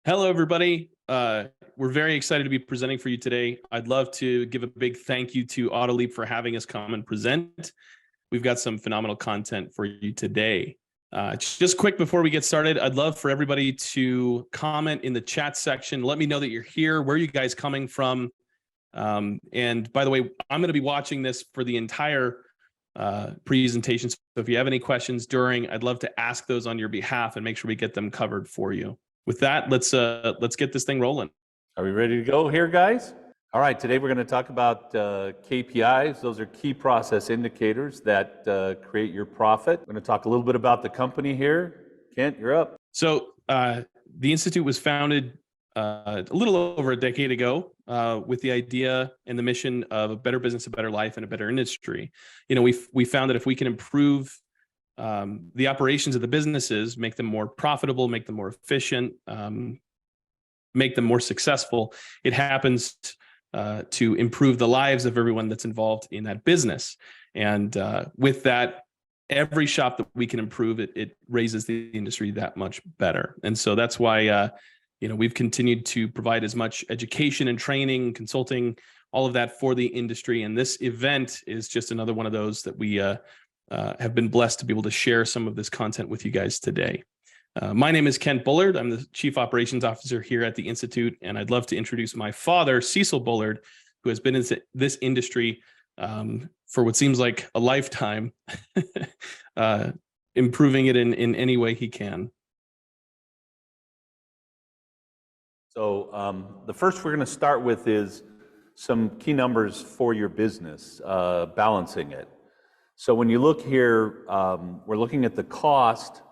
Hello, everybody. We're very excited to be presenting for you today. I'd love to give a big thank you to AutoLeap for having us come and present. We've got some phenomenal content for you today. Just quick before we get started, I'd love for everybody to comment in the chat section. Let me know that you're here. Where are you guys coming from? And by the way, I'm going to be watching this for the entire presentation. So if you have any questions during, I'd love to ask those on your behalf and make sure we get them covered for you. With that, let's get this thing rolling. Are we ready to go here, guys? All right, today we're going to talk about KPIs. Those are key process indicators that create your profit. We're going to talk a little bit about the company here. Kent, you're up. So the Institute was founded a little over a decade ago with the idea and the mission of a better business, a better life, and a better industry. You know, we found that if we can improve the operations of the businesses, make them more profitable, make them more efficient, make them more successful, it happens to improve the lives of everyone that's involved in that business. And with that, every shop that we can improve, it raises the industry that much better. And so that's why we've continued to provide as much education and training, consulting, all of that for the industry. And this event is just another one of those that we have been blessed to be able to share some of this content with you guys today. My name is Kent Bullard. I'm the Chief Operations Officer here at the Institute, and I'd love to introduce my father, Cecil Bullard, who has been in this industry for what seems like a lifetime, improving it in any way he can. So the first we're going to start with is some key numbers for your business, balancing it. So when you look here, we're looking at the cost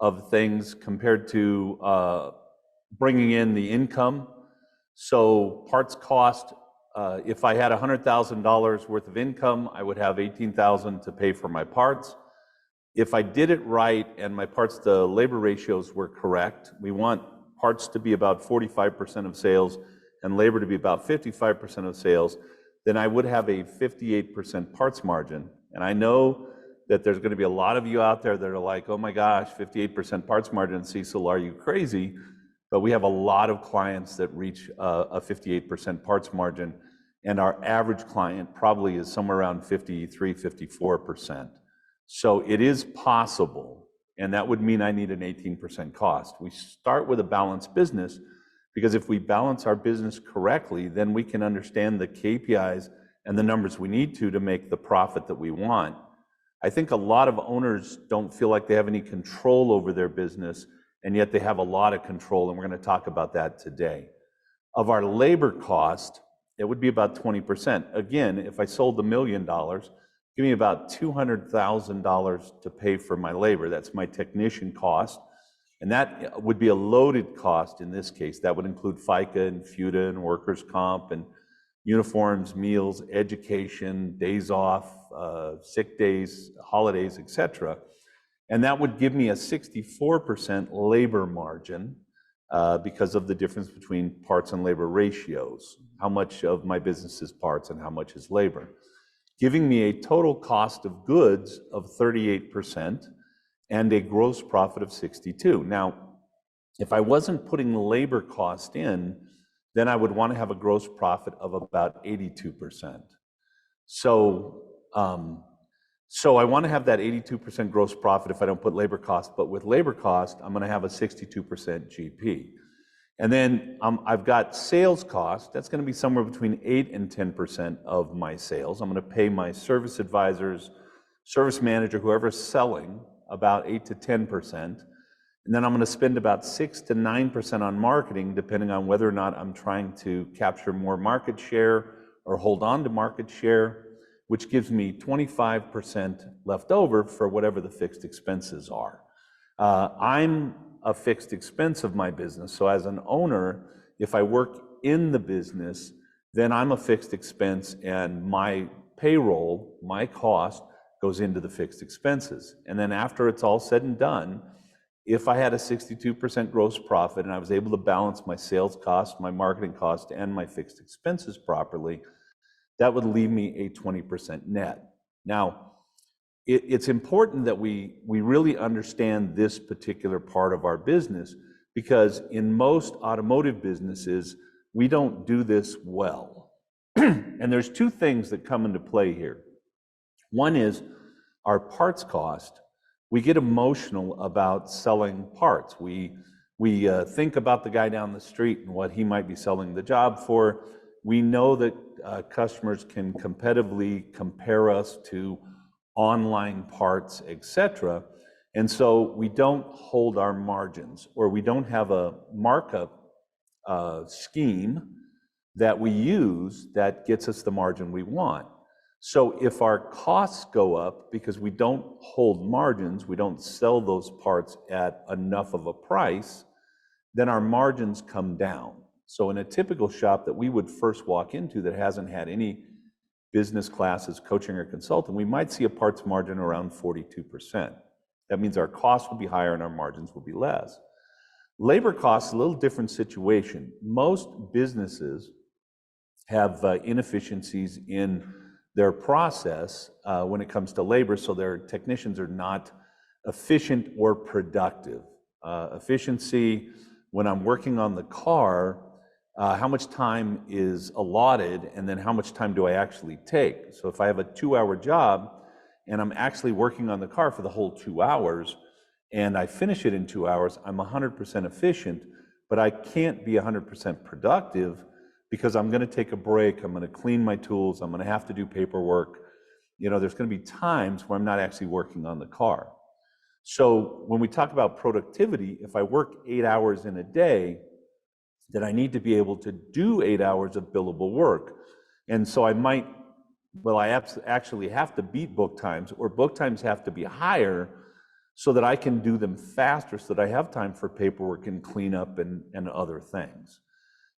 of things compared to bringing in the income. So parts cost, if I had $100,000 worth of income, I would have $18,000 to pay for my parts. If I did it right and my parts to labor ratios were correct, we want parts to be about 45% of sales and labor to be about 55% of sales, then I would have a 58% parts margin. And I know that there's going to be a lot of you out there that are like, oh my gosh, 58% parts margin, Cecil, are you crazy? But we have a lot of clients that reach a 58% parts margin, and our average client probably is somewhere around 53, 54%. So it is possible, and that would mean I need an 18% cost. We start with a balanced business, because if we balance our business correctly, then we can understand the KPIs and the numbers we need to make the profit that we want. I think a lot of owners don't feel like they have any control over their business, and yet they have a lot of control, and we're going to talk about that today. Of our labor cost, it would be about 20%. Again, if I sold $1 million, give me about $200,000 to pay for my labor. That's my technician cost, and that would be a loaded cost in this case. That would include FICA and FUTA and workers' comp and uniforms, meals, education, days off, sick days, holidays, etc. And that would give me a 64% labor margin because of the difference between parts and labor ratios. How much of my business is parts and how much is labor? Giving me a total cost of goods of 38% and a gross profit of 62%. Now, if I wasn't putting the labor cost in, then I would want to have a gross profit of about 82%. So I want to have that 82% gross profit if I don't put labor cost, but with labor cost, I'm going to have a 62% GP. And then I've got sales cost. That's going to be somewhere between 8 and 10% of my sales. I'm going to pay my service advisors, service manager, whoever's selling, about 8 to 10%. And then I'm going to spend about 6 to 9% on marketing, depending on whether or not I'm trying to capture more market share or hold on to market share, which gives me 25% left over for whatever the fixed expenses are. I'm a fixed expense of my business. So as an owner, if I work in the business, then I'm a fixed expense, and my payroll, my cost, goes into the fixed expenses. And then after it's all said and done, if I had a 62% gross profit and I was able to balance my sales cost, my marketing cost, and my fixed expenses properly, that would leave me a 20% net. Now, it's important that we really understand this particular part of our business, because in most automotive businesses, we don't do this well. And there's two things that come into play here. One is our parts cost. We get emotional about selling parts. We think about the guy down the street and what he might be selling the job for. We know that customers can competitively compare us to online parts, etc. And so we don't hold our margins, or we don't have a markup scheme that we use that gets us the margin we want. So if our costs go up because we don't hold margins, we don't sell those parts at enough of a price, then our margins come down. So in a typical shop that we would first walk into that hasn't had any business classes, coaching, or consulting, we might see a parts margin around 42%. That means our costs will be higher and our margins will be less. Labor costs, a little different situation. Most businesses have inefficiencies in their process when it comes to labor, so their technicians are not efficient or productive. Efficiency, when I'm working on the car, how much time is allotted, and then how much time do I actually take? So if I have a 2-hour job and I'm actually working on the car for the whole 2 hours, and I finish it in 2 hours, I'm 100% efficient, but I can't be 100% productive because I'm going to take a break, I'm going to clean my tools, I'm going to have to do paperwork. You know, there's going to be times where I'm not actually working on the car. So when we talk about productivity, if I work 8 hours in a day, then I need to be able to do 8 hours of billable work. And so I might, well, I actually have to beat book times, or book times have to be higher so that I can do them faster, so that I have time for paperwork and cleanup and other things.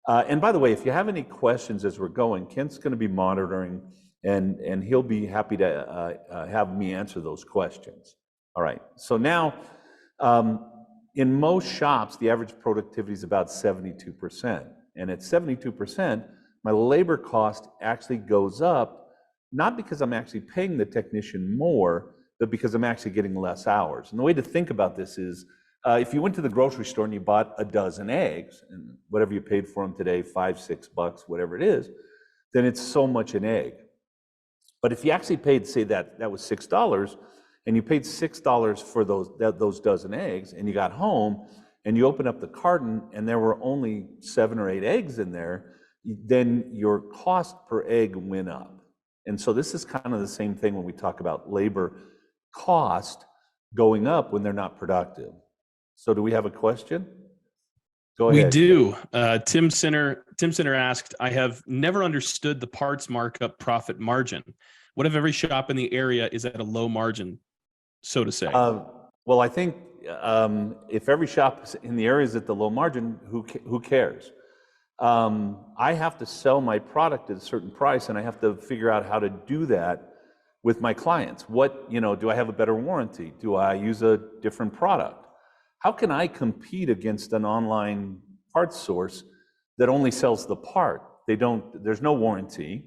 And by the way, if you have any questions as we're going, Kent's going to be monitoring, and he'll be happy to have me answer those questions. All right, so now, in most shops, the average productivity is about 72%. And at 72%, my labor cost actually goes up, not because I'm actually paying the technician more, but because I'm actually getting less hours. And the way to think about this is, if you went to the grocery store and you bought a dozen eggs, and whatever you paid for them today, $5, $6, whatever it is, then it's so much an egg. But if you actually paid, say that was $6, and you paid $6 for those dozen eggs, and you got home and you open up the carton and there were only 7 or 8 eggs in there, then your cost per egg went up. And so this is kind of the same thing when we talk about labor cost going up when they're not productive. So do we have a question? Go ahead. We do. Tim Sinner asked, I have never understood the parts markup profit margin. What if every shop in the area is at a low margin, so to say? Well, I think if every shop in the area is at the low margin, who cares? I have to sell my product at a certain price, and I have to figure out how to do that with my clients. Do I have a better warranty? Do I use a different product? How can I compete against an online parts source that only sells the part? There's no warranty.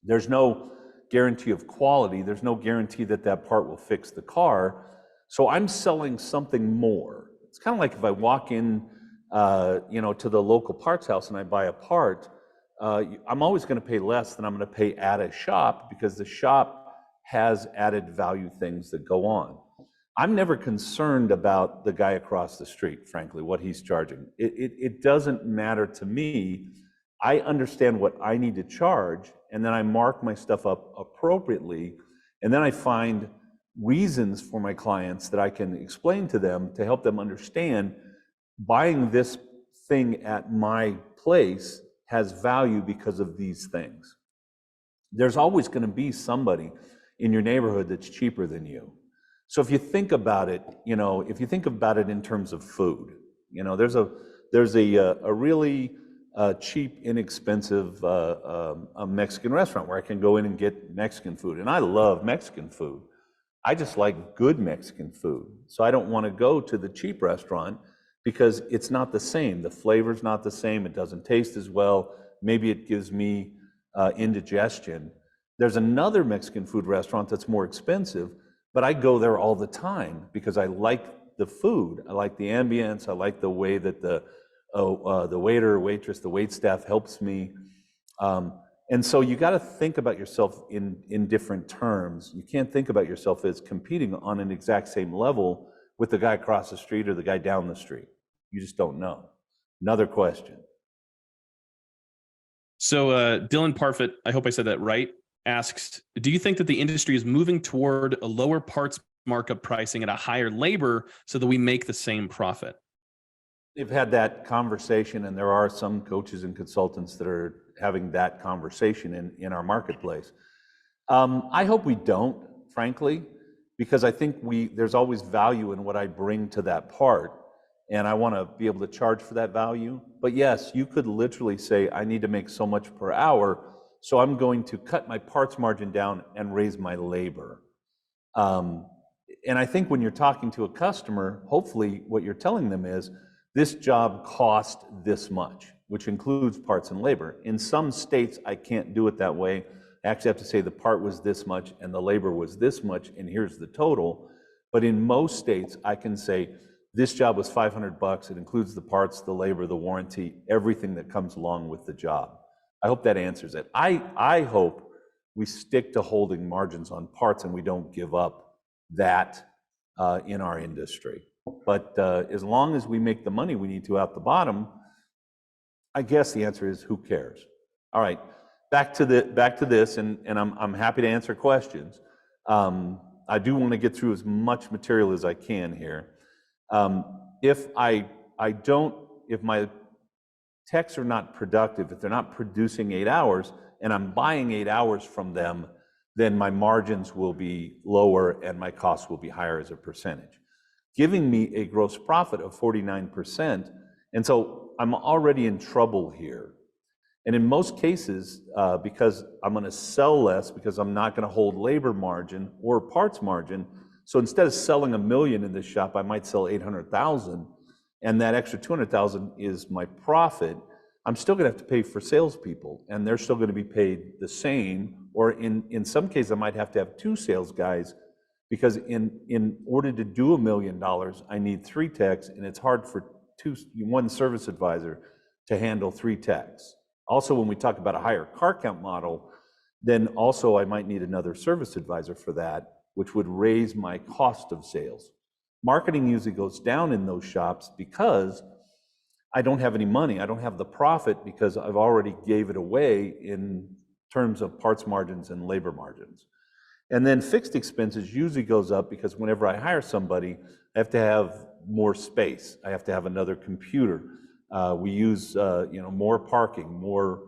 There's no guarantee of quality. There's no guarantee that that part will fix the car. So I'm selling something more. It's kind of like if I walk in, to the local parts house and I buy a part, I'm always going to pay less than I'm going to pay at a shop, because the shop has added value things that go on. I'm never concerned about the guy across the street, frankly, what he's charging. It doesn't matter to me. I understand what I need to charge, and then I mark my stuff up appropriately, and then I find reasons for my clients that I can explain to them to help them understand buying this thing at my place has value because of these things. There's always going to be somebody in your neighborhood that's cheaper than you. So if you think about it, if you think about it in terms of food, there's a really cheap, inexpensive a Mexican restaurant where I can go in and get Mexican food, and I love Mexican food. I just like good Mexican food, so I don't want to go to the cheap restaurant because it's not the same. The flavor's not the same. It doesn't taste as well. Maybe it gives me indigestion. There's another Mexican food restaurant that's more expensive, but I go there all the time because I like the food. I like the ambience. I like the way that the waiter or waitress, the wait staff helps me. And so you got to think about yourself in different terms. You can't think about yourself as competing on an exact same level with the guy across the street or the guy down the street. You just don't know. Another question. So Dylan Parfit, I hope I said that right, asks, do you think that the industry is moving toward a lower parts markup pricing at a higher labor so that we make the same profit? They've had that conversation, and there are some coaches and consultants that are having that conversation in our marketplace. I hope we don't, frankly, because I think there's always value in what I bring to that part, and I want to be able to charge for that value. But yes, you could literally say, I need to make so much per hour, so I'm going to cut my parts margin down and raise my labor. And I think when you're talking to a customer, hopefully what you're telling them is, this job cost this much, which includes parts and labor. In some states, I can't do it that way. I actually have to say the part was this much and the labor was this much, and here's the total. But in most states, I can say, this job was $500. It includes the parts, the labor, the warranty, everything that comes along with the job. I hope that answers it. I hope we stick to holding margins on parts and we don't give up that in our industry. But as long as we make the money we need to out the bottom, I guess the answer is, who cares? All right, back to this, and I'm happy to answer questions. I do want to get through as much material as I can here. If my techs are not productive, if they're not producing 8 hours, and I'm buying 8 hours from them, then my margins will be lower and my costs will be higher as a percentage, giving me a gross profit of 49%. And so I'm already in trouble here. And in most cases, because I'm going to sell less, because I'm not going to hold labor margin or parts margin, so instead of selling $1 million in this shop, I might sell 800,000, and that extra 200,000 is my profit. I'm still going to have to pay for salespeople, and they're still going to be paid the same, or in some cases, I might have to have 2 sales guys, because in order to do $1 million, I need 3 techs, and it's hard for one service advisor to handle 3 techs. Also, when we talk about a higher car count model, then also I might need another service advisor for that, which would raise my cost of sales. Marketing usually goes down in those shops because I don't have any money. I don't have the profit because I've already gave it away in terms of parts margins and labor margins. And then fixed expenses usually goes up because whenever I hire somebody, I have to have more space. I have to have another computer. We use more parking, more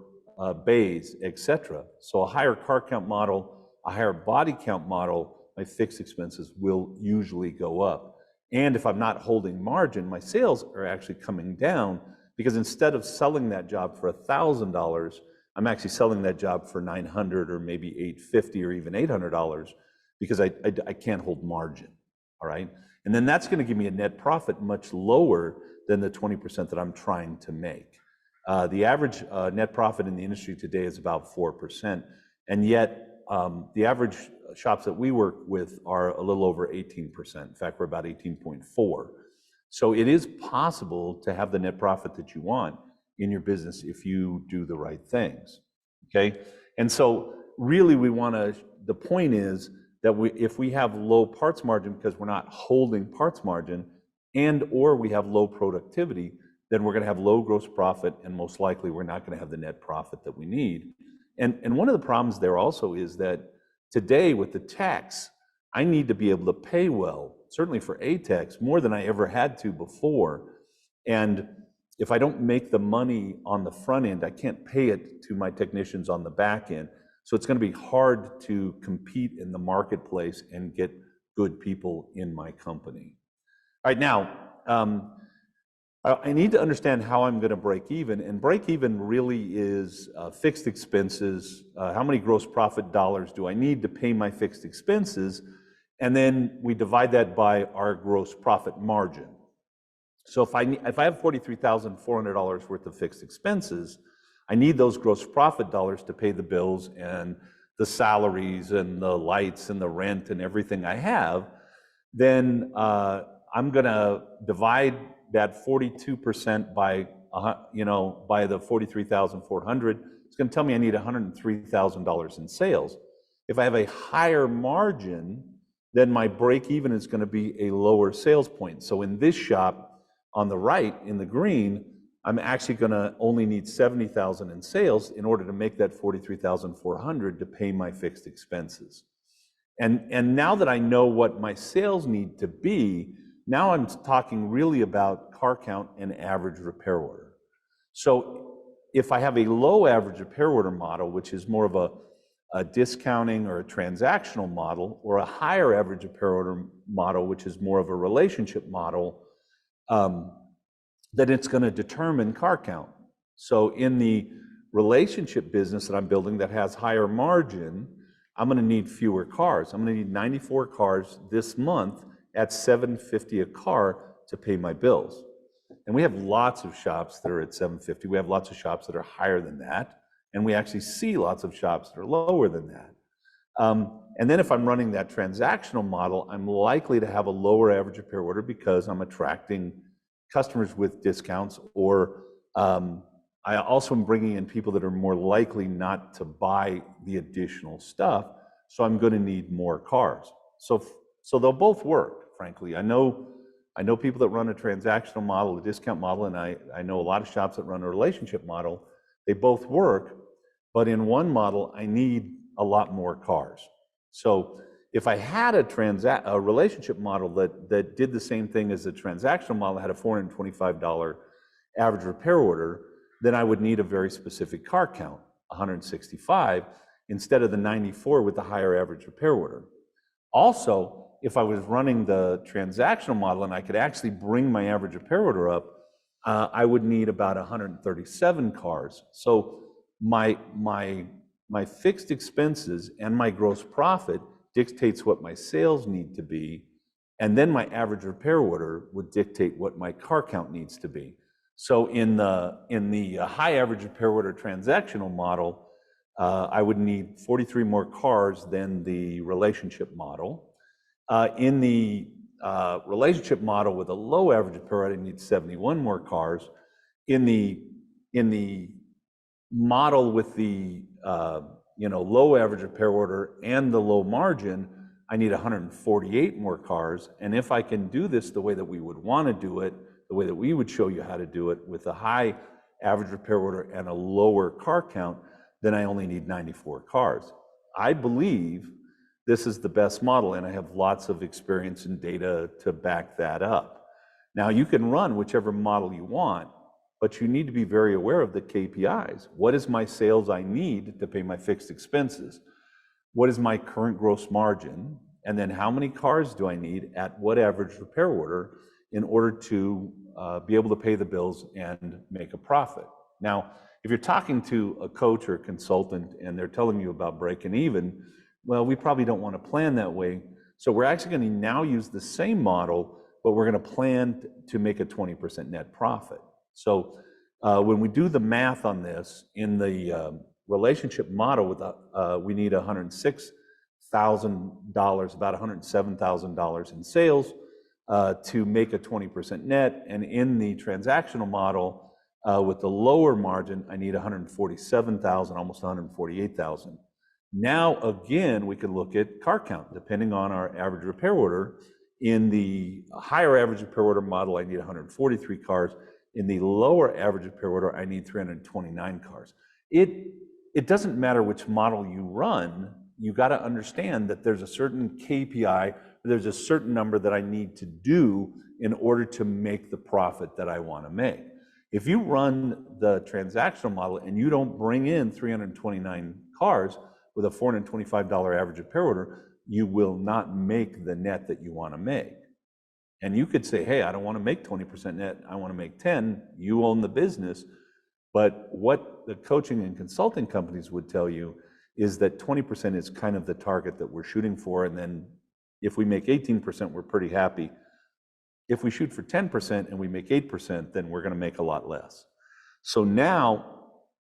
bays, etc. So a higher car count model, a higher body count model, my fixed expenses will usually go up. And if I'm not holding margin, my sales are actually coming down, because instead of selling that job for $1,000, I'm actually selling that job for $900 or maybe $850 or even $800 because I can't hold margin. All right, and then that's going to give me a net profit much lower than the 20% that I'm trying to make. The average net profit in the industry today is about 4%, and yet the average shops that we work with are a little over 18%. In fact, we're about 18.4. So it is possible to have the net profit that you want in your business if you do the right things, okay? And so really the point is that if we have low parts margin because we're not holding parts margin, and or we have low productivity, then we're going to have low gross profit, and most likely we're not going to have the net profit that we need. And one of the problems there also is that today with the techs, I need to be able to pay well, certainly for techs, more than I ever had to before. And if I don't make the money on the front end, I can't pay it to my technicians on the back end. So it's going to be hard to compete in the marketplace and get good people in my company. All right, now, I need to understand how I'm going to break even, and break even really is fixed expenses. How many gross profit dollars do I need to pay my fixed expenses? And then we divide that by our gross profit margin. So if I have $43,400 worth of fixed expenses, I need those gross profit dollars to pay the bills and the salaries and the lights and the rent and everything I have. Then I'm going to divide that 42% by, by the 43,400. It's going to tell me I need $103,000 in sales. If I have a higher margin, then my break even is going to be a lower sales point. So in this shop on the right in the green, I'm actually going to only need 70,000 in sales in order to make that 43,400 to pay my fixed expenses. And now that I know what my sales need to be, now I'm talking really about car count and average repair order. So if I have a low average repair order model, which is more of a discounting or a transactional model, or a higher average repair order model, which is more of a relationship model, then it's going to determine car count. So in the relationship business that I'm building that has higher margin, I'm going to need fewer cars. I'm going to need 94 cars this month at $750 a car to pay my bills. And we have lots of shops that are at $750. We have lots of shops that are higher than that. And we actually see lots of shops that are lower than that. And then if I'm running that transactional model, I'm likely to have a lower average repair order because I'm attracting customers with discounts, or I also am bringing in people that are more likely not to buy the additional stuff, so I'm going to need more cars. So they'll both work, frankly. I know people that run a transactional model, a discount model, and I know a lot of shops that run a relationship model. They both work, but in one model, I need a lot more cars. So if I had a relationship model that did the same thing as a transactional model, had a $425 average repair order, then I would need a very specific car count, 165, instead of the 94 with the higher average repair order. Also, if I was running the transactional model and I could actually bring my average repair order up, I would need about 137 cars. So my fixed expenses and my gross profit dictates what my sales need to be, and then my average repair order would dictate what my car count needs to be. So in the high average repair order transactional model, I would need 43 more cars than the relationship model. In the relationship model with a low average repair order, I need 71 more cars. In the model with the low average repair order and the low margin, I need 148 more cars. And if I can do this the way that we would want to do it, the way that we would show you how to do it, with a high average repair order and a lower car count, then I only need 94 cars. I believe this is the best model, and I have lots of experience and data to back that up. Now, you can run whichever model you want, but you need to be very aware of the KPIs. What is my sales I need to pay my fixed expenses? What is my current gross margin? And then how many cars do I need at what average repair order in order to be able to pay the bills and make a profit? Now, if you're talking to a coach or a consultant and they're telling you about breaking even, well, we probably don't want to plan that way. So we're actually going to now use the same model, but we're going to plan to make a 20% net profit. So when we do the math on this, in the relationship model, with we need $106,000, about $107,000 in sales to make a 20% net. And in the transactional model, with the lower margin, I need $147,000, almost $148,000. Now, again, we can look at car count, depending on our average repair order. In the higher average repair order model, I need 143 cars. In the lower average repair order, I need 329 cars. It doesn't matter which model you run, you got to understand that there's a certain KPI, there's a certain number that I need to do in order to make the profit that I want to make. If you run the transactional model and you don't bring in 329 cars with a $425 average repair order, you will not make the net that you want to make. And you could say, hey, I don't want to make 20% net, I want to make 10. You own the business. But what the coaching and consulting companies would tell you is that 20% is kind of the target that we're shooting for. And then if we make 18%, we're pretty happy. If we shoot for 10% and we make 8%, then we're going to make a lot less. So now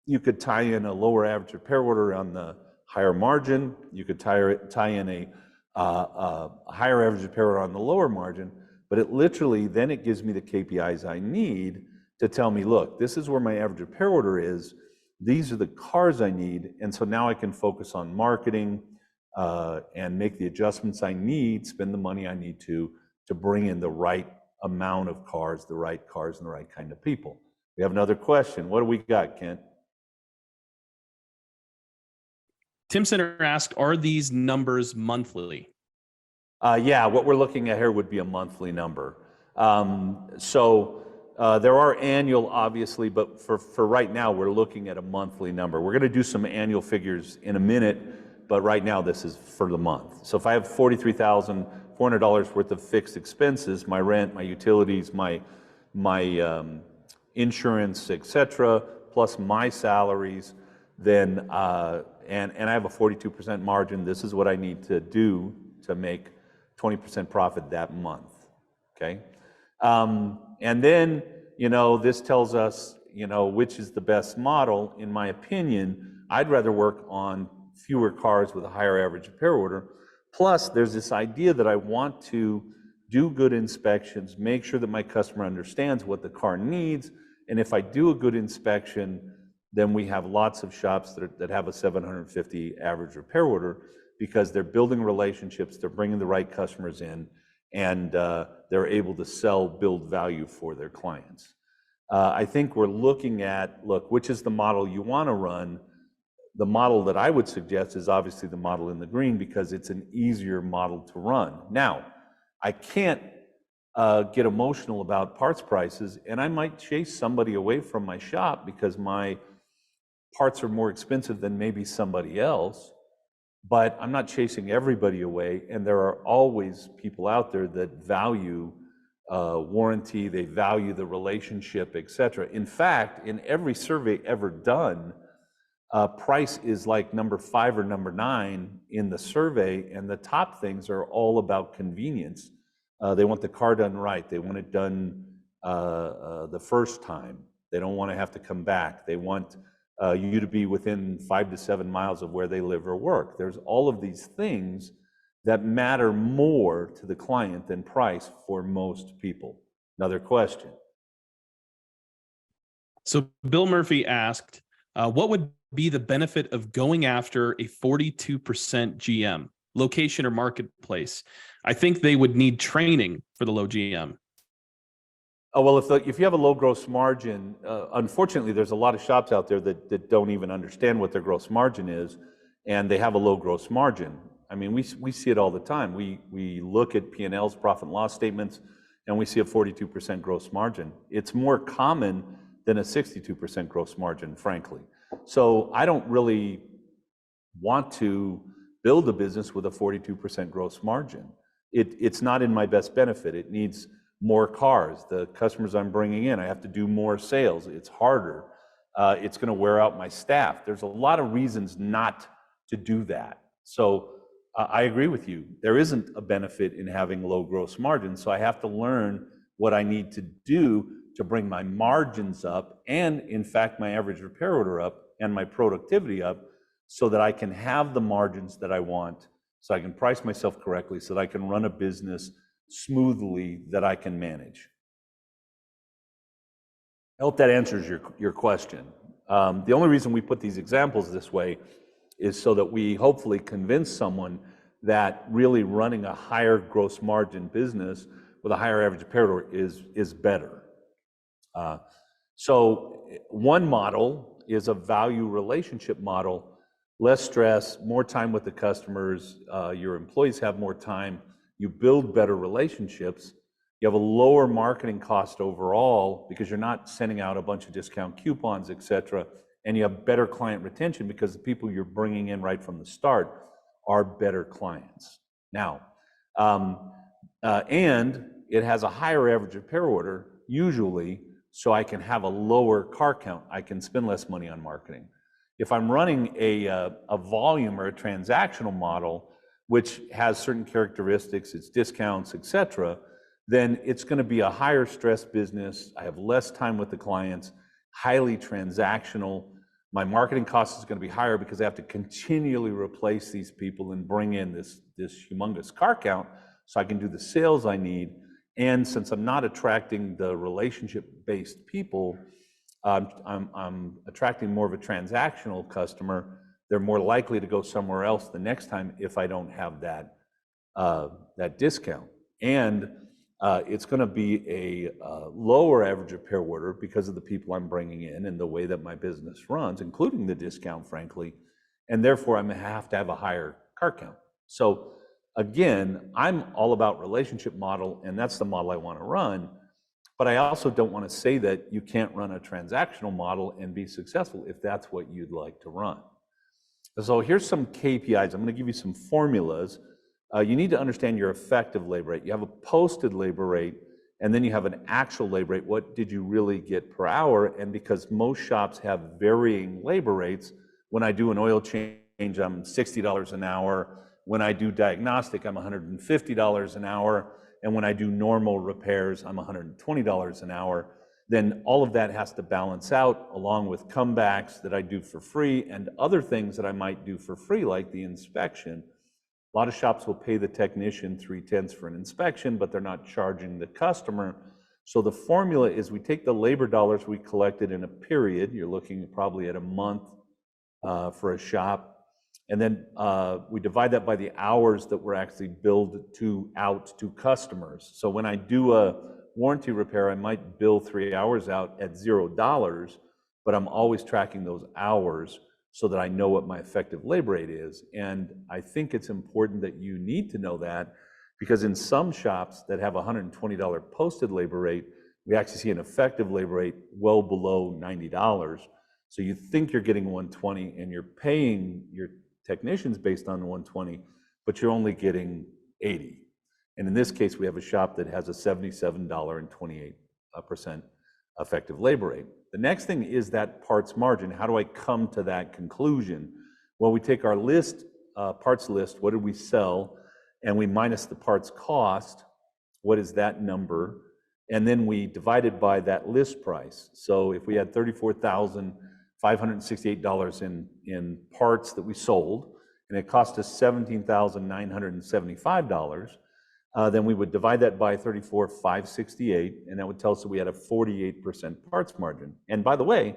you could tie in a lower average repair order on the higher margin. You could tie in a higher average repair order on the lower margin. but it literally, then it gives me the KPIs I need to tell me, look, this is where my average repair order is. These are the cars I need. And so now I can focus on marketing and make the adjustments I need, spend the money I need to bring in the right amount of cars, the right cars, and the right kind of people. We have another question. What do we got, Kent? Tim Center asked, are these numbers monthly? Yeah, what we're looking at here would be a monthly number. There are annual, obviously, but for right now, we're looking at a monthly number. We're going to do some annual figures in a minute, but right now this is for the month. So if I have $43,400 worth of fixed expenses, my rent, my utilities, my insurance, etc., plus my salaries, then and I have a 42% margin, this is what I need to do to make 20% profit that month, okay? And then, this tells us, which is the best model. In my opinion, I'd rather work on fewer cars with a higher average repair order. Plus, there's this idea that I want to do good inspections, make sure that my customer understands what the car needs, and if I do a good inspection, then we have lots of shops that have a 750 average repair order because they're building relationships, they're bringing the right customers in, and they're able to build value for their clients. I think we're looking at, look, which is the model you want to run? The model that I would suggest is obviously the model in the green because it's an easier model to run. Now, I can't get emotional about parts prices, and I might chase somebody away from my shop because my parts are more expensive than maybe somebody else, but I'm not chasing everybody away, and there are always people out there that value warranty, they value the relationship, etc. In fact, in every survey ever done, price is like number 5 or number 9 in the survey, and the top things are all about convenience. They want the car done right. They want it done the first time. They don't want to have to come back. They want you to be within 5 to 7 miles of where they live or work. There's all of these things that matter more to the client than price for most people. Another question. So Bill Murphy asked, what would be the benefit of going after a 42% GM, location or marketplace? I think they would need training for the low GM. Oh, well, if you have a low gross margin, unfortunately, there's a lot of shops out there that don't even understand what their gross margin is, and they have a low gross margin. I mean, we see it all the time. We look at P&Ls, profit and loss statements, and we see a 42% gross margin. It's more common than a 62% gross margin, frankly. So I don't really want to build a business with a 42% gross margin. It's not in my best benefit. It needs more cars. The customers I'm bringing in, I have to do more sales. It's harder. It's going to wear out my staff. There's a lot of reasons not to do that. So I agree with you. There isn't a benefit in having low gross margins. So I have to learn what I need to do to bring my margins up and, in fact, my average repair order up and my productivity up so that I can have the margins that I want, so I can price myself correctly, so that I can run a business smoothly that I can manage. I hope that answers your question. The only reason we put these examples this way is so that we hopefully convince someone that really running a higher gross margin business with a higher average repair order is better. So one model is a value relationship model, less stress, more time with the customers, your employees have more time, you build better relationships, you have a lower marketing cost overall because you're not sending out a bunch of discount coupons, etc., and you have better client retention because the people you're bringing in right from the start are better clients. Now, and it has a higher average repair order, usually, so I can have a lower car count. I can spend less money on marketing. If I'm running a volume or a transactional model, which has certain characteristics, it's discounts, etc., then it's going to be a higher stress business. I have less time with the clients, highly transactional. My marketing cost is going to be higher because I have to continually replace these people and bring in this humongous car count so I can do the sales I need. And since I'm not attracting the relationship-based people, I'm attracting more of a transactional customer. They're more likely to go somewhere else the next time if I don't have that discount. And it's going to be a lower average repair order because of the people I'm bringing in and the way that my business runs, including the discount, frankly. And therefore, I'm going to have a higher car count. So again, I'm all about relationship model, and that's the model I want to run. But I also don't want to say that you can't run a transactional model and be successful if that's what you'd like to run. So here's some KPIs. I'm going to give you some formulas. You need to understand your effective labor rate. You have a posted labor rate, and then you have an actual labor rate. What did you really get per hour? And because most shops have varying labor rates, when I do an oil change, I'm $60 an hour. When I do diagnostic, I'm $150 an hour. And when I do normal repairs, I'm $120 an hour. Then all of that has to balance out along with comebacks that I do for free and other things that I might do for free, like the inspection. A lot of shops will pay the technician 3/10 for an inspection, but they're not charging the customer. So the formula is we take the labor dollars we collected in a period, you're looking probably at a month for a shop, and then we divide that by the hours that were actually billed out to customers. So when I do a warranty repair, I might bill 3 hours out at $0, but I'm always tracking those hours so that I know what my effective labor rate is. And I think it's important that you need to know that, because in some shops that have a $120 posted labor rate, we actually see an effective labor rate well below $90. So you think you're getting 120 and you're paying your technicians based on 120, but you're only getting 80. And in this case, we have a shop that has a $77.28% effective labor rate. The next thing is that parts margin. How do I come to that conclusion? Well, we take our list, parts list, what did we sell, and we minus the parts cost, what is that number? And then we divide it by that list price. So if we had $34,568 in parts that we sold, and it cost us $17,975, then we would divide that by 34,568, and that would tell us that we had a 48% parts margin. And by the way,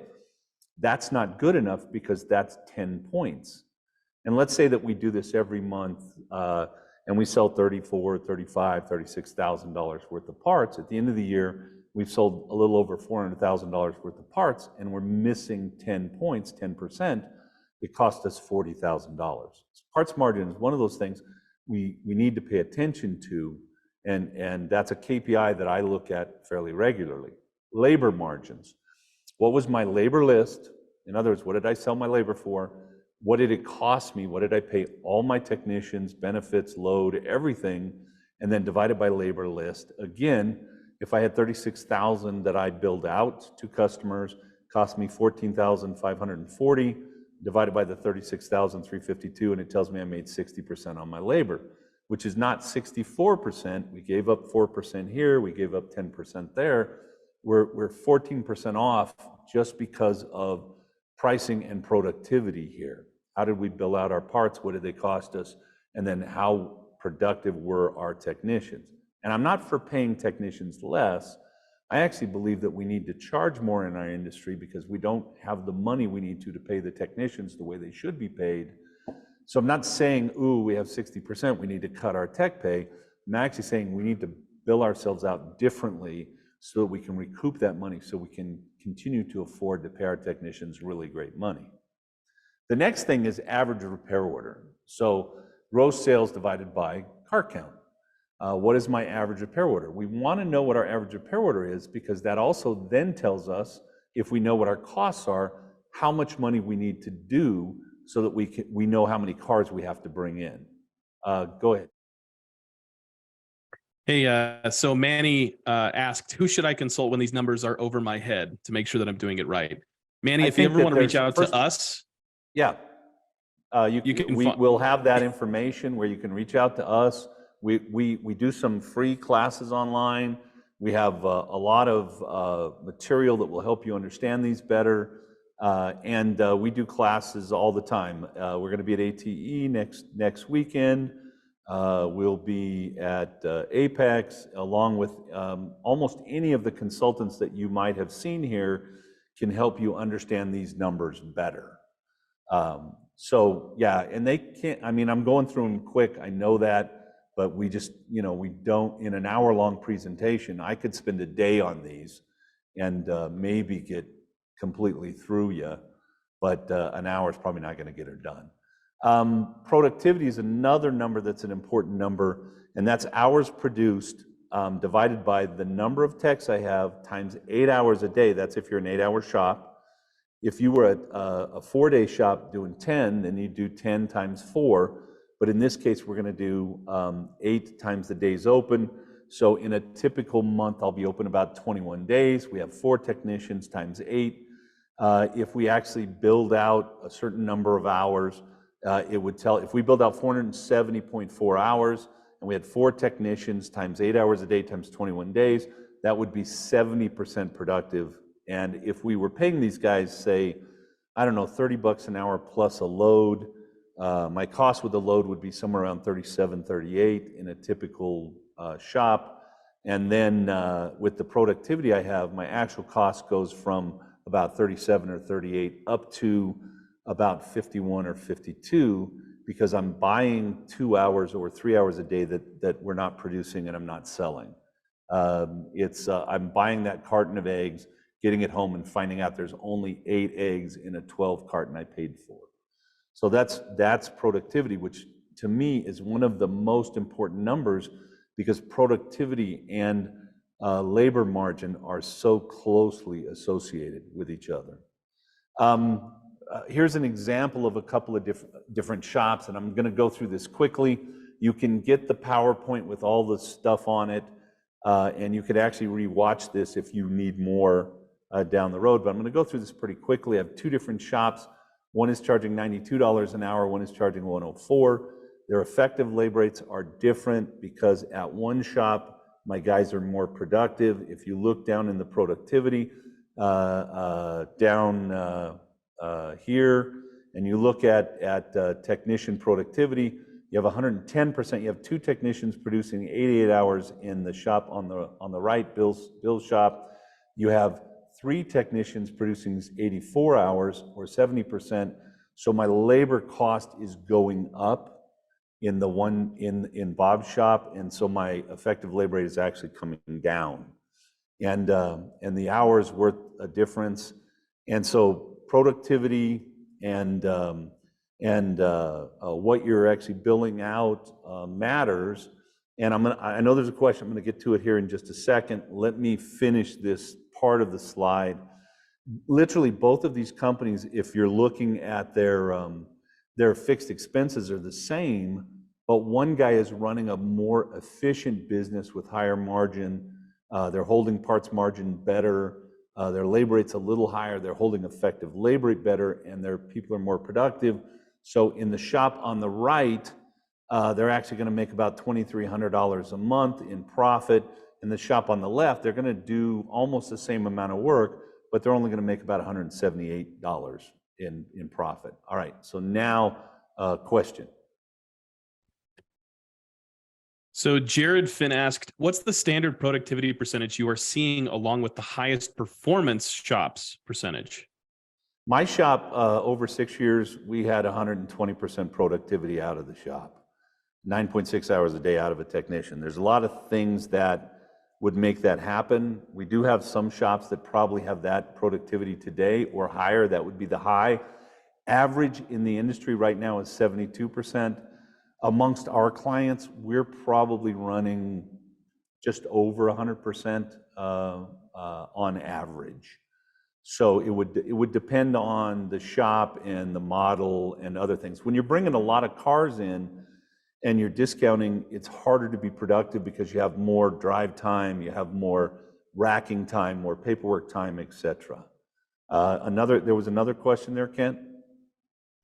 that's not good enough because that's 10 points. And let's say that we do this every month, and we sell $34,000, $35,000, $36,000 worth of parts. At the end of the year, we've sold a little over $400,000 worth of parts, and we're missing 10 points, 10%. It cost us $40,000. So parts margin is one of those things we need to pay attention to, and that's a KPI that I look at fairly regularly. Labor margins. What was my labor list? In other words, what did I sell my labor for? What did it cost me? What did I pay all my technicians, benefits, load, everything, and then divided by labor list. Again, if I had 36,000 that I billed out to customers, cost me 14,540, divided by the 36,352, and it tells me I made 60% on my labor, which is not 64%. We gave up 4% here, we gave up 10% there. We're 14% off just because of pricing and productivity here. How did we bill out our parts? What did they cost us? And then how productive were our technicians? And I'm not for paying technicians less. I actually believe that we need to charge more in our industry because we don't have the money we need to pay the technicians the way they should be paid. So I'm not saying, ooh, we have 60%, we need to cut our tech pay. I'm actually saying we need to bill ourselves out differently so that we can recoup that money, so we can continue to afford to pay our technicians really great money. The next thing is average repair order. So gross sales divided by car count. What is my average repair order? We want to know what our average repair order is, because that also then tells us, if we know what our costs are, how much money we need to do so that we know how many cars we have to bring in. Go ahead. Hey, so Manny asked, who should I consult when these numbers are over my head to make sure that I'm doing it right? Manny, if you ever want to reach out to us. Yeah, we'll have that information where you can reach out to us. We do some free classes online. We have a lot of material that will help you understand these better. And we do classes all the time. We're going to be at ATE next weekend. We'll be at Apex, along with almost any of the consultants that you might have seen here can help you understand these numbers better. So yeah, and they can't, I mean, I'm going through them quick, I know that, but we just, we don't, in an hour-long presentation, I could spend a day on these and maybe get completely through you, but an hour is probably not going to get her done. Productivity is another number that's an important number, and that's hours produced divided by the number of techs I have times 8 hours a day. That's if you're an 8-hour shop. If you were a 4-day shop doing 10, then you do 10 times 4. But in this case, we're going to do 8 times the days open. So in a typical month, I'll be open about 21 days. We have 4 technicians times 8. If we actually build out a certain number of hours, it would tell, if we build out 470.4 hours and we had 4 technicians times 8 hours a day times 21 days, that would be 70% productive. And if we were paying these guys, say, I don't know, $30 an hour plus a load, my cost with the load would be somewhere around 37, 38 in a typical shop. And then with the productivity I have, my actual cost goes from about 37 or 38 up to about 51 or 52 because I'm buying 2 hours or 3 hours a day that we're not producing and I'm not selling. I'm buying that carton of eggs, getting it home and finding out there's only 8 eggs in a 12 carton I paid for. So that's productivity, which to me is one of the most important numbers because productivity and labor margin are so closely associated with each other. Here's an example of a couple of different shops, and I'm going to go through this quickly. You can get the PowerPoint with all the stuff on it, and you could actually rewatch this if you need more down the road, but I'm going to go through this pretty quickly. I have 2 different shops. One is charging $92 an hour, one is charging $104. Their effective labor rates are different because at one shop, my guys are more productive. If you look down in the productivity, down here, and you look at technician productivity, you have 110%. You have 2 technicians producing 88 hours in the shop on the right, Bill's shop. You have 3 technicians producing 84 hours or 70%. So my labor cost is going up in the one in Bob's shop, and so my effective labor rate is actually coming down. And the hours worth a difference. And so productivity and what you're actually billing out matters. And I know there's a question. I'm going to get to it here in just a second. Let me finish this part of the slide. Literally, both of these companies, if you're looking at their fixed expenses, are the same, but one guy is running a more efficient business with higher margin. They're holding parts margin better. Their labor rate's a little higher. They're holding effective labor rate better, and their people are more productive. So in the shop on the right, they're actually going to make about $2,300 a month in profit. In the shop on the left, they're going to do almost the same amount of work, but they're only going to make about $178 in profit. All right, so now question. So Jared Finn asked, what's the standard productivity percentage you are seeing along with the highest performance shops percentage? My shop, over 6 years, we had 120% productivity out of the shop, 9.6 hours a day out of a technician. There's a lot of things that would make that happen. We do have some shops that probably have that productivity today or higher. That would be the high. Average in the industry right now is 72%. Amongst our clients, we're probably running just over 100% on average. So it would depend on the shop and the model and other things. When you're bringing a lot of cars in and you're discounting, it's harder to be productive because you have more drive time, you have more racking time, more paperwork time, etc. There was another question there, Kent?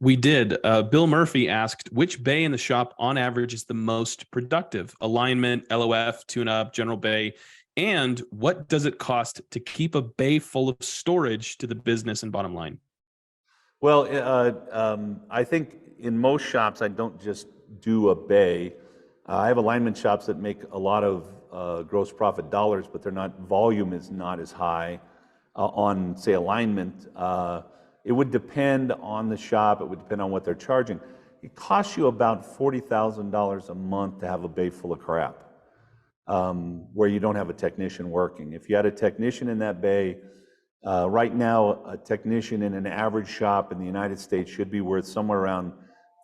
We did. Bill Murphy asked, which bay in the shop on average is the most productive? Alignment, LOF, tune-up, general bay, and what does it cost to keep a bay full of storage to the business and bottom line? Well, I think in most shops, I don't just do a bay. I have alignment shops that make a lot of gross profit dollars, but volume is not as high on, say, alignment. It would depend on the shop. It would depend on what they're charging. It costs you about $40,000 a month to have a bay full of crap, where you don't have a technician working. If you had a technician in that bay, right now, a technician in an average shop in the United States should be worth somewhere around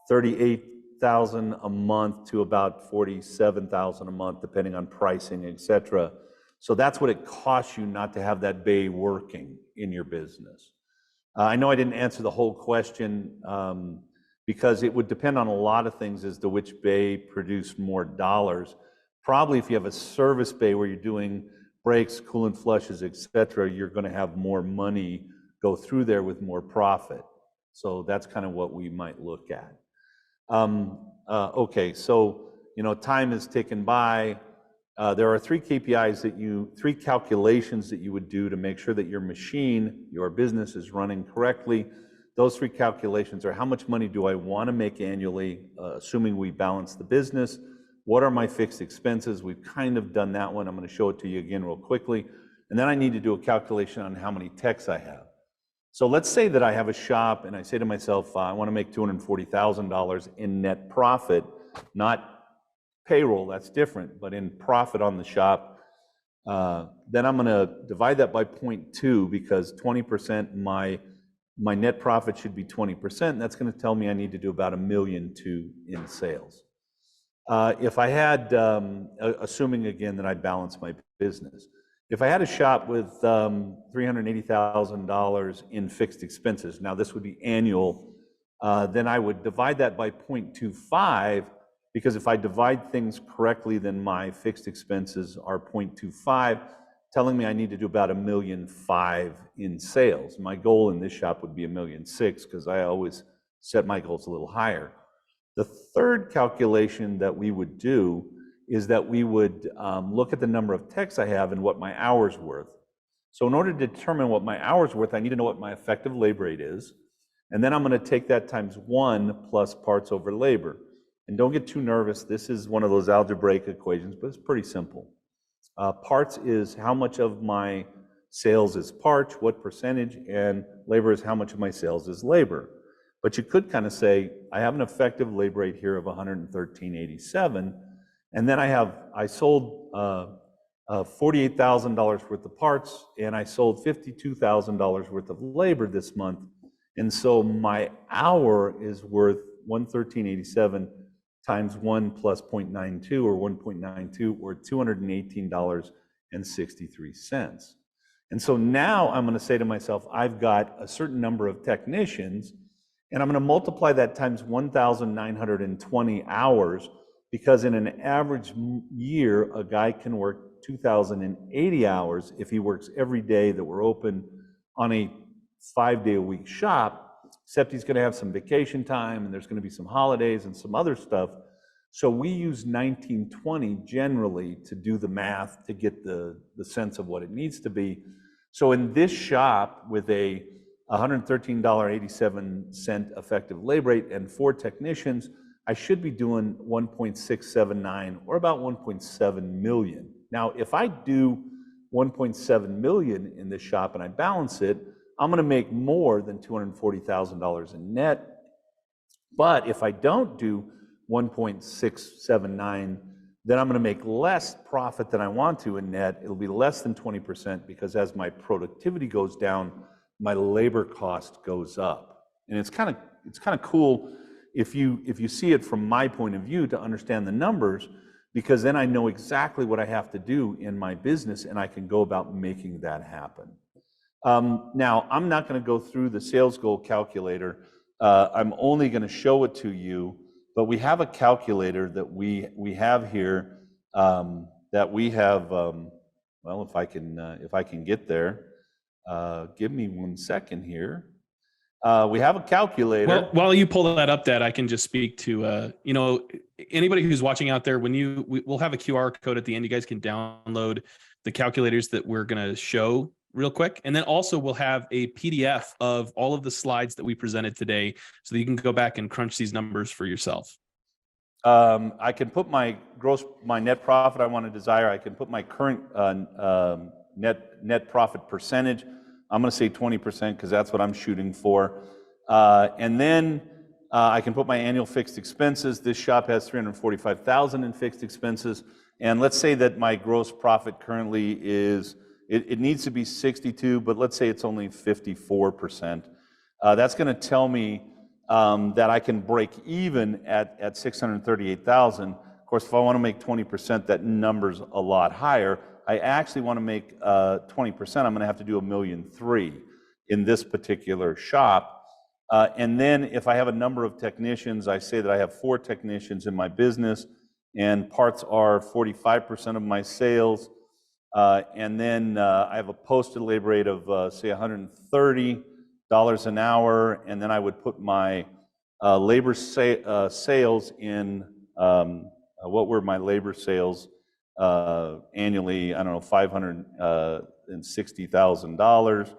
$38,000 a month to about $47,000 a month, depending on pricing, etc. So that's what it costs you not to have that bay working in your business. I know I didn't answer the whole question, because it would depend on a lot of things as to which bay produced more dollars. Probably if you have a service bay where you're doing brakes, coolant flushes, etc., you're going to have more money go through there with more profit. So that's kind of what we might look at. Okay, so time is ticking by. There are three KPIs three calculations that you would do to make sure that your machine, your business, is running correctly. Those three calculations are: how much money do I want to make annually, assuming we balance the business? What are my fixed expenses? We've kind of done that one. I'm going to show it to you again real quickly. And then I need to do a calculation on how many techs I have. So let's say that I have a shop and I say to myself, I want to make $240,000 in net profit, not payroll, that's different, but in profit on the shop. Then I'm going to divide that by 0.2, because 20%, my net profit should be 20%. And that's going to tell me I need to do about $1.2 million in sales. If I had, assuming again that I balance my business, if I had a shop with $380,000 in fixed expenses, now this would be annual, then I would divide that by 0.25, because if I divide things correctly, then my fixed expenses are 0.25, telling me I need to do about $1.5 million in sales. My goal in this shop would be $1.6 million, because I always set my goals a little higher. The third calculation that we would do is that we would look at the number of techs I have and what my hours worth. So in order to determine what my hours worth, I need to know what my effective labor rate is. And then I'm going to take that times 1 plus parts over labor. And don't get too nervous. This is one of those algebraic equations, but it's pretty simple. Parts is how much of my sales is parts, what percentage, and labor is how much of my sales is labor. But you could kind of say, I have an effective labor rate here of 113.87, and then I sold $48,000 worth of parts, and I sold $52,000 worth of labor this month, and so my hour is worth 113.87 times 1 plus 0.92, or 1.92, or $218.63. And so now I'm going to say to myself, I've got a certain number of technicians, and I'm going to multiply that times 1,920 hours, because in an average year, a guy can work 2,080 hours if he works every day that we're open on a 5-day-a-week shop, except he's going to have some vacation time, and there's going to be some holidays and some other stuff. So we use 1920 generally to do the math to get the sense of what it needs to be. So in this shop with a $113.87 effective labor rate and 4 technicians, I should be doing 1.679, or about 1.7 million. Now, if I do 1.7 million in this shop and I balance it, I'm going to make more than $240,000 in net. But if I don't do 1.679, then I'm going to make less profit than I want to in net. It'll be less than 20%, because as my productivity goes down, my labor cost goes up. And it's kind of cool if you see it from my point of view to understand the numbers, because then I know exactly what I have to do in my business, and I can go about making that happen. Now, I'm not going to go through the sales goal calculator. I'm only going to show it to you, but we have a calculator that we have here, that we have, well, if I can get there. Give me 1 second here. We have a calculator. Well, while you pull that up, Dad, I can just speak to, anybody who's watching out there, we'll have a QR code at the end. You guys can download the calculators that we're going to show real quick. And then also we'll have a PDF of all of the slides that we presented today, so that you can go back and crunch these numbers for yourself. I can put my net profit I want to desire. I can put my current net profit percentage. I'm going to say 20% because that's what I'm shooting for. And then I can put my annual fixed expenses. This shop has $345,000 in fixed expenses. And let's say that my gross profit currently is, it needs to be 62, but let's say it's only 54%. That's going to tell me that I can break even at 638,000. Of course, if I want to make 20%, that number's a lot higher. I actually want to make 20%. I'm going to have to do $1.3 million in this particular shop. And then if I have a number of technicians, I say that I have 4 technicians in my business, and parts are 45% of my sales. And then I have a posted labor rate of say $130 an hour, and then I would put my labor sales in, what were my labor sales annually? I don't know, $560,000.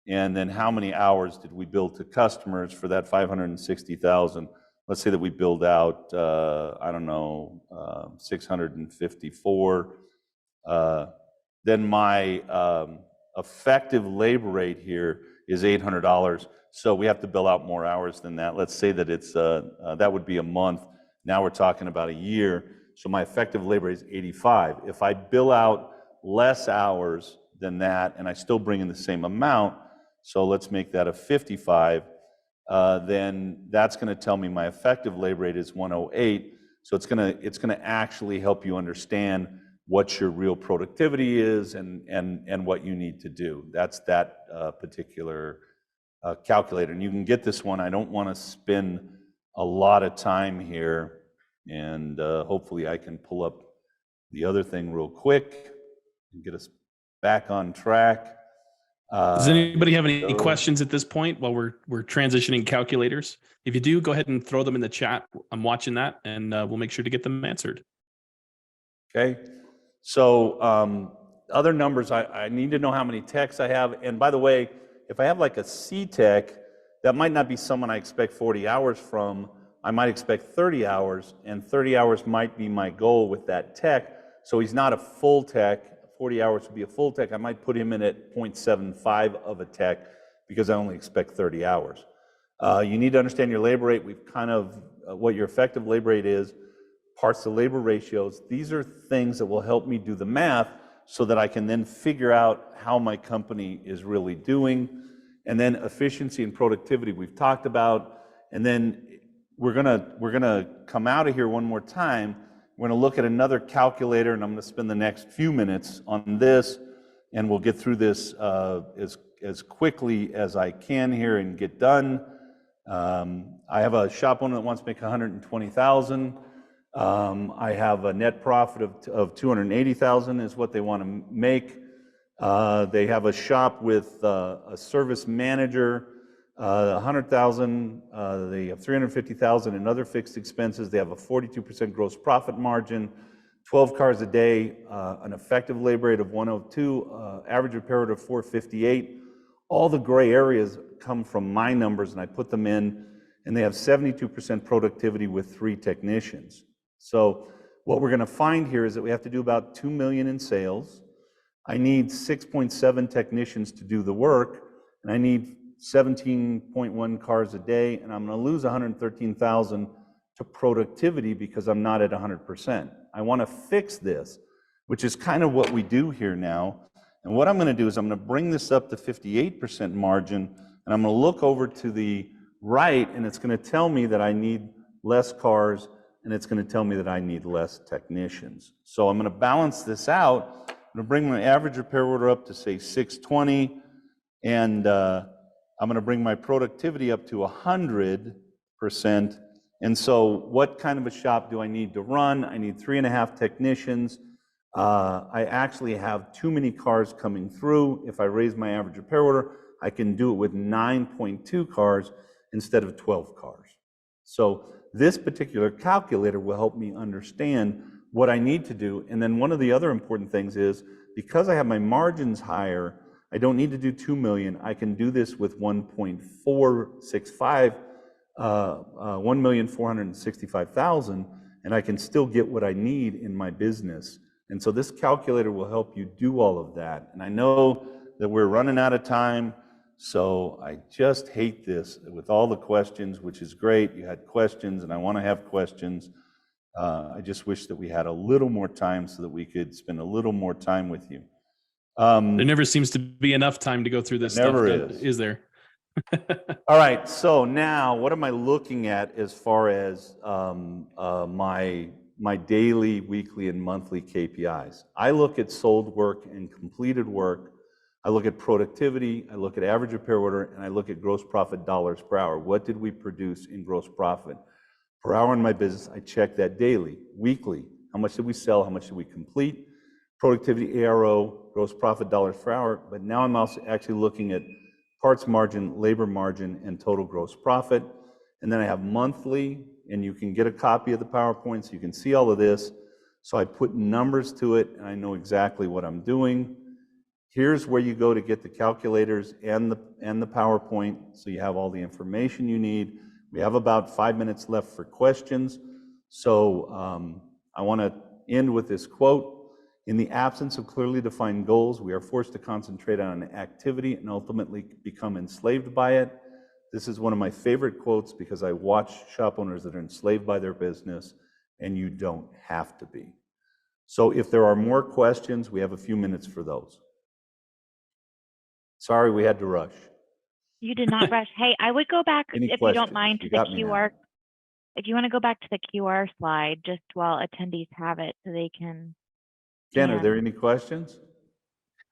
And then how many hours did we bill to customers for that $560,000? Let's say that we billed out, I don't know, 654. Then my effective labor rate here is $800. So we have to bill out more hours than that. Let's say that it's that would be a month. Now we're talking about a year. So my effective labor rate is 85. If I bill out less hours than that and I still bring in the same amount, so let's make that a 55, then that's going to tell me my effective labor rate is 108. So it's going to actually help you understand what your real productivity is and what you need to do. That's that particular calculator. And you can get this one. I don't want to spend a lot of time here, and hopefully I can pull up the other thing real quick and get us back on track. Does anybody have any questions at this point while we're transitioning calculators? If you do, go ahead and throw them in the chat. I'm watching that, and we'll make sure to get them answered. Okay. So other numbers, I need to know how many techs I have. And by the way, if I have like a C tech, that might not be someone I expect 40 hours from. I might expect 30 hours, and 30 hours might be my goal with that tech. So he's not a full tech. 40 hours would be a full tech. I might put him in at 0.75 of a tech because I only expect 30 hours. You need to understand your labor rate. We've kind of, what your effective labor rate is, parts to labor ratios. These are things that will help me do the math so that I can then figure out how my company is really doing. And then efficiency and productivity we've talked about. And then we're gonna come out of here one more time. We're gonna look at another calculator, and I'm gonna spend the next few minutes on this, and we'll get through this as quickly as I can here and get done. I have a shop owner that wants to make $120,000. I have a net profit of $280,000 is what they want to make. They have a shop with a service manager, $100,000. They have $350,000 in other fixed expenses. They have a 42% gross profit margin, 12 cars a day, an effective labor rate of 102, average repair rate of 458. All the gray areas come from my numbers, and I put them in, and they have 72% productivity with 3 technicians. So what we're going to find here is that we have to do about $2 million in sales. I need 6.7 technicians to do the work, and I need 17.1 cars a day, and I'm going to lose 113,000 to productivity because I'm not at 100%. I want to fix this, which is kind of what we do here now. And what I'm going to do is I'm going to bring this up to 58% margin, and I'm going to look over to the right, and it's going to tell me that I need less cars, and it's going to tell me that I need less technicians. So I'm going to balance this out. I'm going to bring my average repair order up to, say, 620, and I'm going to bring my productivity up to 100%. And so what kind of a shop do I need to run? I need 3.5 technicians. I actually have too many cars coming through. If I raise my average repair order, I can do it with 9.2 cars instead of 12 cars. So this particular calculator will help me understand what I need to do. And then one of the other important things is, because I have my margins higher, I don't need to do 2 million. I can do this with 1.465, 1,465,000. and I can still get what I need in my business. And so this calculator will help you do all of that. And I know that we're running out of time, so I just hate this with all the questions, which is great. You had questions, and I want to have questions. I just wish that we had a little more time so that we could spend a little more time with you. There never seems to be enough time to go through this stuff, is there? All right, so now what am I looking at as far as my daily, weekly, and monthly KPIs? I look at sold work and completed work. I look at productivity, I look at average repair order, and I look at gross profit dollars per hour. What did we produce in gross profit per hour in my business? I check that daily, weekly. How much did we sell? How much did we complete? Productivity, ARO, gross profit dollars per hour. But now I'm also actually looking at parts margin, labor margin, and total gross profit. And then I have monthly, and you can get a copy of the PowerPoint so you can see all of this. So I put numbers to it, and I know exactly what I'm doing. Here's where you go to get the calculators and the PowerPoint, so you have all the information you need. We have about 5 minutes left for questions. So I want to end with this quote. In the absence of clearly defined goals, we are forced to concentrate on an activity and ultimately become enslaved by it. This is one of my favorite quotes because I watch shop owners that are enslaved by their business, and you don't have to be. So if there are more questions, we have a few minutes for those. Sorry, we had to rush. You did not rush. Hey, I would go back, Any if questions? you don't mind, to the QR. If you want to go back to the QR slide, just while attendees have it, so they can. Ken, are there any questions?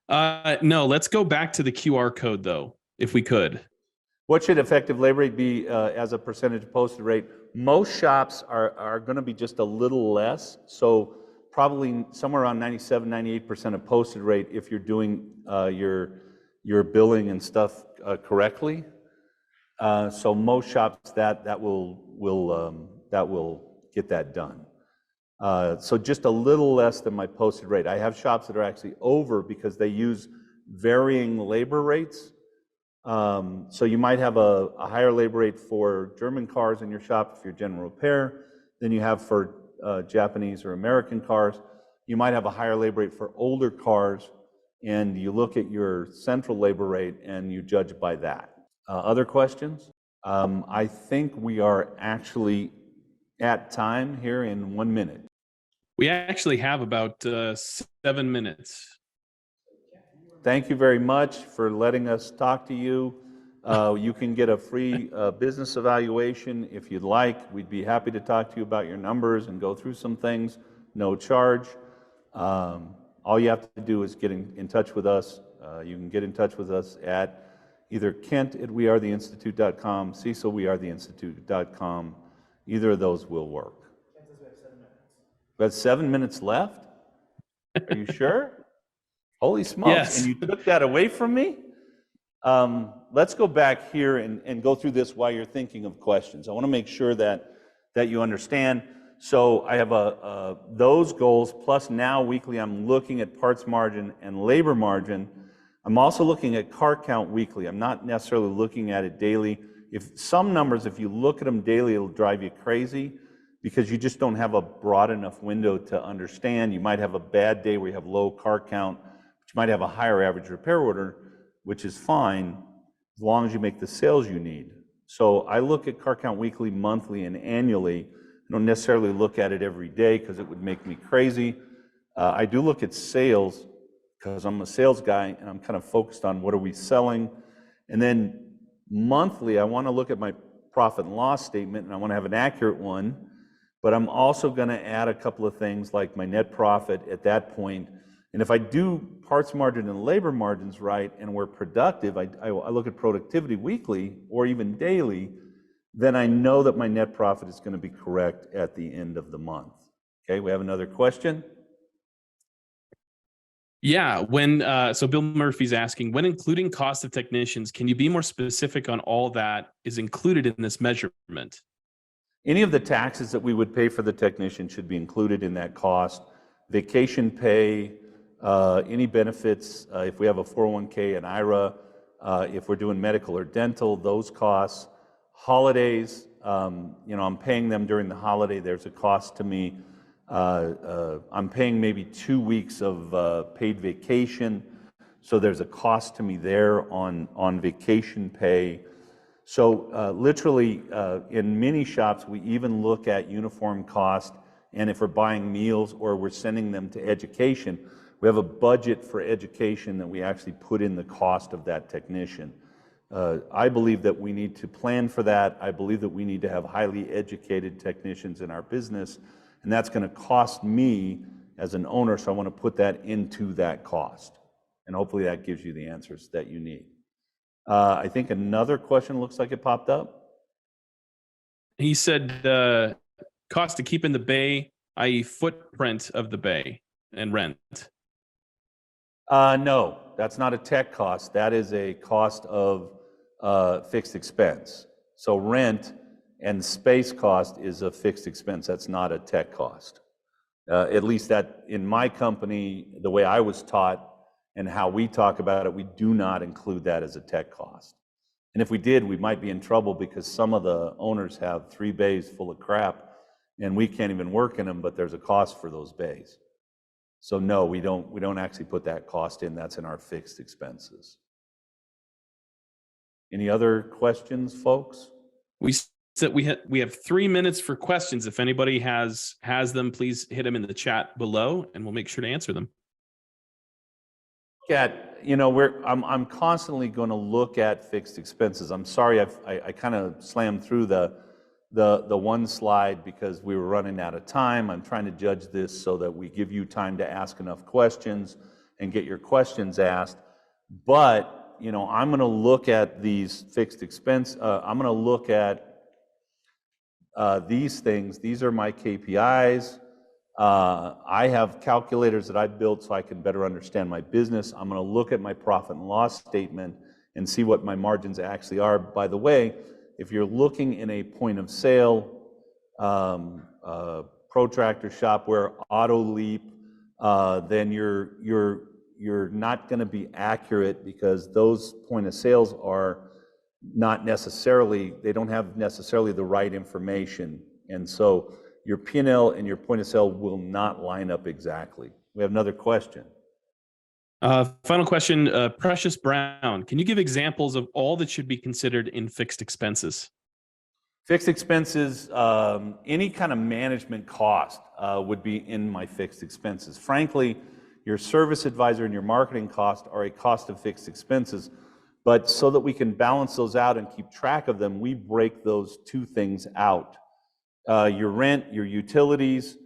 No, let's go back to the QR code though, if we could. What should effective labor rate be as a percentage of posted rate? Most shops are going to be just a little less, so probably somewhere around 97, 98% of posted rate if you're doing your billing and stuff correctly. So most shops that will get that done. So just a little less than my posted rate. I have shops that are actually over because they use varying labor rates. So you might have a higher labor rate for German cars in your shop if you're general repair than you have for Japanese or American cars. You might have a higher labor rate for older cars, and you look at your central labor rate and you judge by that. Other questions? I think we are actually at time here in 1 minute. We actually have about 7 minutes. Thank you very much for letting us talk to you. You can get a free business evaluation if you'd like. We'd be happy to talk to you about your numbers and go through some things, no charge. All you have to do is get in touch with us. You can get in touch with us at either Kent@wearetheinstitute.com, Cecil@wearetheinstitute.com. Either of those will work. We have 7 minutes left? Are you sure? Holy smokes, yes. And you took that away from me? Let's go back here and go through this while you're thinking of questions. I want to make sure that you understand. So I have those goals, plus now weekly I'm looking at parts margin and labor margin. I'm also looking at car count weekly. I'm not necessarily looking at it daily. If some numbers, if you look at them daily, it'll drive you crazy because you just don't have a broad enough window to understand. You might have a bad day where you have low car count, but you might have a higher average repair order, which is fine as long as you make the sales you need. So I look at car count weekly, monthly, and annually. I don't necessarily look at it every day because it would make me crazy. I do look at sales because I'm a sales guy and I'm kind of focused on what are we selling. And then monthly, I want to look at my profit and loss statement and I want to have an accurate one, but I'm also going to add a couple of things like my net profit at that point. And if I do parts margin and labor margins right and we're productive, I look at productivity weekly or even daily, then I know that my net profit is going to be correct at the end of the month. Okay, we have another question? Yeah, so Bill Murphy's asking, when including cost of technicians, can you be more specific on all that is included in this measurement? Any of the taxes that we would pay for the technician should be included in that cost. Vacation pay, any benefits, if we have a 401k and IRA, if we're doing medical or dental, those costs, Holidays, you know, I'm paying them during the holiday. There's a cost to me. I'm paying maybe 2 weeks of paid vacation, so there's a cost to me there on vacation pay. So literally, in many shops, we even look at uniform cost, and if we're buying meals or we're sending them to education, we have a budget for education that we actually put in the cost of that technician. I believe that we need to plan for that. I believe that we need to have highly educated technicians in our business, and that's going to cost me as an owner, so I want to put that into that cost. And hopefully that gives you the answers that you need. I think another question looks like it popped up. He said cost to keep in the bay, i.e. footprint of the bay and rent. No, that's not a tech cost. That is a cost of fixed expense. So rent and space cost is a fixed expense. That's not a tech cost. At least that in my company, the way I was taught and how we talk about it, we do not include that as a tech cost. And if we did, we might be in trouble because some of the owners have 3 bays full of crap and we can't even work in them, but there's a cost for those bays. So no, we don't actually put that cost in. That's in our fixed expenses. Any other questions, folks? We said we have 3 minutes for questions. If anybody has them, please hit them in the chat below, and we'll make sure to answer them. You know, I'm constantly going to look at fixed expenses. I'm sorry, I kind of slammed through the one slide because we were running out of time. I'm trying to judge this so that we give you time to ask enough questions and get your questions asked. But, you know, I'm going to look at these fixed expense. I'm going to look at these things. These are my KPIs. I have calculators that I've built so I can better understand my business. I'm going to look at my profit and loss statement and see what my margins actually are. By the way, if you're looking in a point of sale, protractor shop where AutoLeap, then you're not going to be accurate because those point of sales are not necessarily, they don't have necessarily the right information. And so your P&L and your point of sale will not line up exactly. We have another question. Final question, Precious Brown. Can you give examples of all that should be considered in fixed expenses? Fixed expenses, any kind of management cost would be in my fixed expenses. Frankly, your service advisor and your marketing cost are a cost of fixed expenses, but so that we can balance those out and keep track of them, we break those 2 things out. Your rent, your utilities,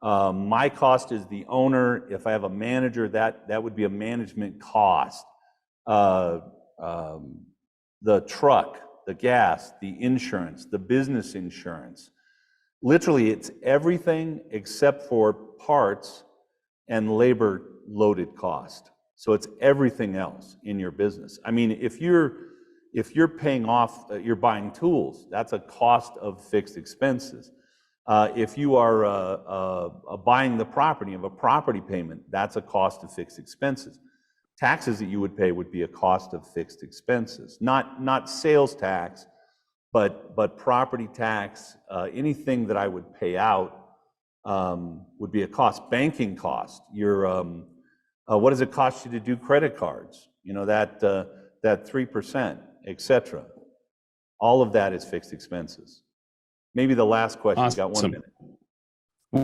my cost is the owner. If I have a manager, that would be a management cost. The truck, the gas, the insurance, the business insurance. Literally, it's everything except for parts and labor loaded cost. So it's everything else in your business. I mean, if you're paying off, you're buying tools, that's a cost of fixed expenses. If you are buying the property of a property payment, that's a cost of fixed expenses. Taxes that you would pay would be a cost of fixed expenses, not sales tax, but property tax. Anything that I would pay out would be a cost. Banking cost. What does it cost you to do credit cards? You know, that 3%, etc. All of that is fixed expenses. Maybe the last question. Awesome. You got 1 minute.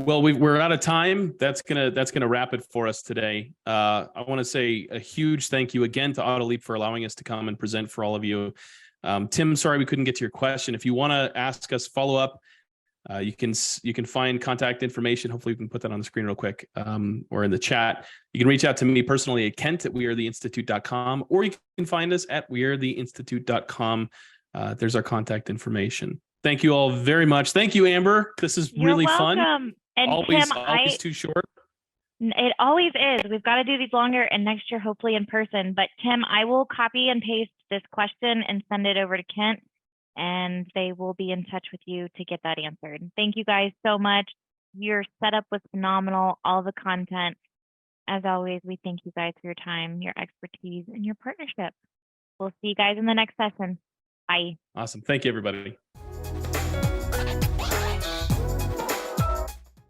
Well, we're out of time. That's gonna wrap it for us today. I want to say a huge thank you again to AutoLeap for allowing us to come and present for all of you. Tim, sorry we couldn't get to your question. If you want to ask us follow up, you can find contact information. Hopefully we can put that on the screen real quick, or in the chat. You can reach out to me personally at Kent at wearetheinstitute.com, or you can find us at wearetheinstitute.com. There's our contact information. Thank you all very much. Thank you, Amber. This is really fun. And always, Tim, always too short. It always is. We've got to do these longer, and next year, hopefully in person. But Tim, I will copy and paste this question and send it over to Kent, and they will be in touch with you to get that answered. Thank you guys so much. Your setup was phenomenal. All the content. As always, we thank you guys for your time, your expertise, and your partnership. We'll see you guys in the next session. Bye. Awesome. Thank you, everybody.